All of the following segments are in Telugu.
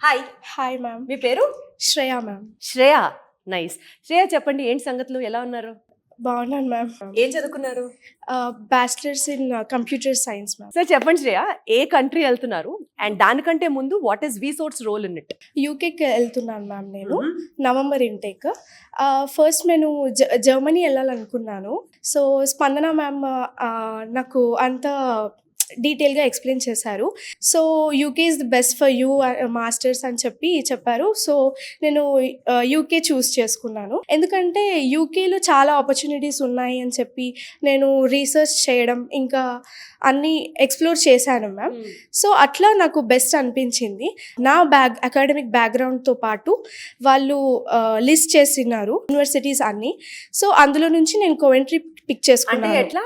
Hi, hi ma'am. మీ పేరు? శ్రేయ మ్యామ్. శ్రేయ. నైస్. శ్రేయ చెప్పండి, ఏంటి సంగతులు, ఎలా ఉన్నారు? బాగున్నాను మ్యామ్. ఏం చదువుకున్నారు? Bachelors in computer science ma'am. Sir చెప్పండి శ్రేయ, ఏ కంట్రీ వెళ్తున్నారు అండ్ దానికంటే ముందు what is Vsource role in it? యూకేకి వెళ్తున్నాను మ్యామ్ నేను. November intake. ఫస్ట్ నేను జర్మనీ వెళ్ళాలనుకున్నాను. సో స్పందన మ్యామ్ నాకు అంత డీటెయిల్గా ఎక్స్ప్లెయిన్ చేశారు. So UK is the best for you masters అని చెప్పారు. సో నేను యూకే చూస్ చేసుకున్నాను. ఎందుకంటే యూకేలో చాలా ఆపర్చునిటీస్ ఉన్నాయి అని చెప్పి నేను రీసెర్చ్ చేయడం ఇంకా అన్నీ ఎక్స్ప్లోర్ చేశాను మ్యామ్. సో అట్లా నాకు బెస్ట్ అనిపించింది. నా అకాడమిక్ బ్యాక్గ్రౌండ్తో పాటు వాళ్ళు లిస్ట్ చేసినారు యూనివర్సిటీస్ అన్నీ. సో అందులో నుంచి నేను కోవెంట్రీ పిక్ చేసుకున్నాను. అంటే ఎట్లా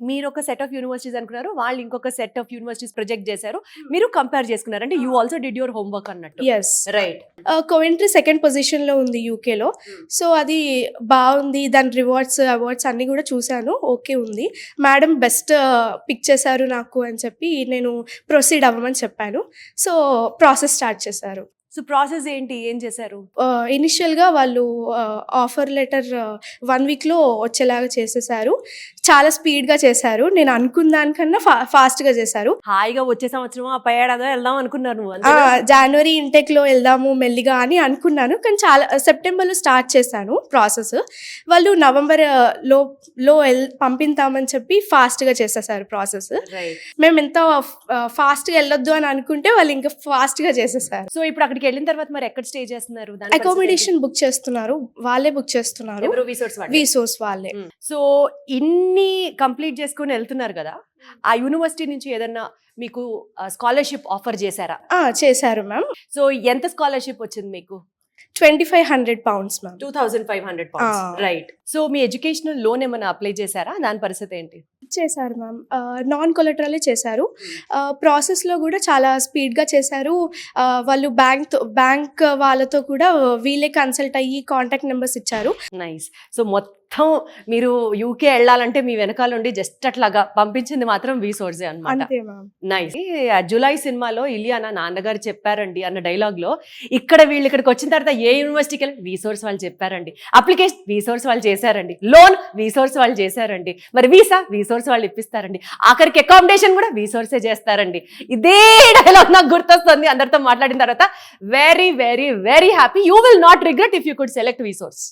మీరు ఒక సెట్ ఆఫ్ యూనివర్సిటీస్ అనుకున్నారు, వాళ్ళు ఇంకొక సెట్ ఆఫ్ యూనివర్సిటీస్ ప్రొజెక్ట్ చేశారు, మీరు కంపేర్ చేసుకున్నారు. అంటే you also did your homework అన్నట్టు. Yes right. కోవెంట్రీ సెకండ్ పొజిషన్లో ఉంది యూకేలో. సో అది బాగుంది, దాని అవార్డ్స్ అన్నీ కూడా చూశాను. ఓకే ఉంది, మేడం బెస్ట్ పిక్ చేశారు నాకు అని చెప్పి నేను ప్రొసీడ్ అవ్వమని చెప్పాను. సో ప్రాసెస్ స్టార్ట్ చేశారు. సో ప్రాసెస్ ఏంటి, ఏం చేశారు? ఇనిషియల్గా వాళ్ళు ఆఫర్ లెటర్ 1 వీక్లో వచ్చేలాగా చేసేసారు. చాలా స్పీడ్గా చేశారు. నేను అనుకున్న దానికన్నా ఫాస్ట్గా చేశారు. హాయిగా వచ్చే సంవత్సరం ఆ పై ఏడాదో వెళ్దాం అనుకున్నారు నువ్వు? జనవరి ఇంటెక్లో వెళ్దాము మెల్లిగా అని అనుకున్నాను. కానీ చాలా సెప్టెంబర్లో స్టార్ట్ చేశాను ప్రాసెస్. వాళ్ళు నవంబర్లో పంపిస్తామని చెప్పి ఫాస్ట్గా చేసేసారు ప్రాసెస్. మేము ఎంత ఫాస్ట్గా వెళ్ళొద్దు అని అనుకుంటే వాళ్ళు ఇంకా ఫాస్ట్గా చేసేసారు. సో ఇప్పుడు అక్కడికి వెళ్ళిన తర్వాత మరి ఎక్కడ స్టే చేస్తున్నారు? అకామిడేషన్ బుక్ చేస్తున్నారు, వాళ్ళే బుక్ చేస్తున్నారు. వీసోర్స్ వాళ్ళే. సో ఇన్ని కంప్లీట్ చేసుకుని వెళ్తున్నారు కదా, ఆ యూనివర్సిటీ నుంచి ఏదన్నా మీకు స్కాలర్షిప్ ఆఫర్ చేశారా? చేశారు మ్యామ్. సో ఎంత స్కాలర్షిప్ వచ్చింది మీకు? £2,500 మ్యామ్. 2,500 రైట్. సో మీ ఎడ్యుకేషనల్ లోన్ ఏమైనా అప్లై చేశారా? దాని పరిస్థితి ఏంటి? చేశారు మ్యామ్. నాన్ కొలెటరలే చేశారు. ప్రాసెస్లో కూడా చాలా స్పీడ్గా చేశారు. వాళ్ళు బ్యాంక్ వాళ్ళతో కూడా వీళ్ళే కన్సల్ట్ అయ్యి కాంటాక్ట్ నెంబర్స్ ఇచ్చారు. నైస్. సో మొత్తం మీరు యూకే వెళ్ళాలంటే మీ వెనకాల నుండి జస్ట్ అట్లాగా పంపించింది మాత్రం వీసోర్సే అన్నమాట. అంతే మ్యామ్. నైస్. జూలై సినిమాలో ఇలియానా నాన్నగారు చెప్పారండి అన్న డైలాగ్ లో ఇక్కడ వీళ్ళు ఇక్కడికి వచ్చిన తర్వాత ఏ యూనివర్సిటీకి వెళ్ళి వీసోర్స్ వాళ్ళు చెప్పారండి, అప్లికేషన్ వీసోర్స్ వాళ్ళు చేశారండి, లోన్ వీసోర్స్ వాళ్ళు చేశారండి, మరి వీసా వీసోర్స్ వాళ్ళు ఇప్పిస్తారండి, ఆఖరికి అకామిడేషన్ కూడా వీసోర్సే చేస్తారండి. ఇదే డైలాగ్ నాకు గుర్తొస్తుంది అందరితో మాట్లాడిన తర్వాత. Very very very happy. You will not regret if you could select వీసోర్స్.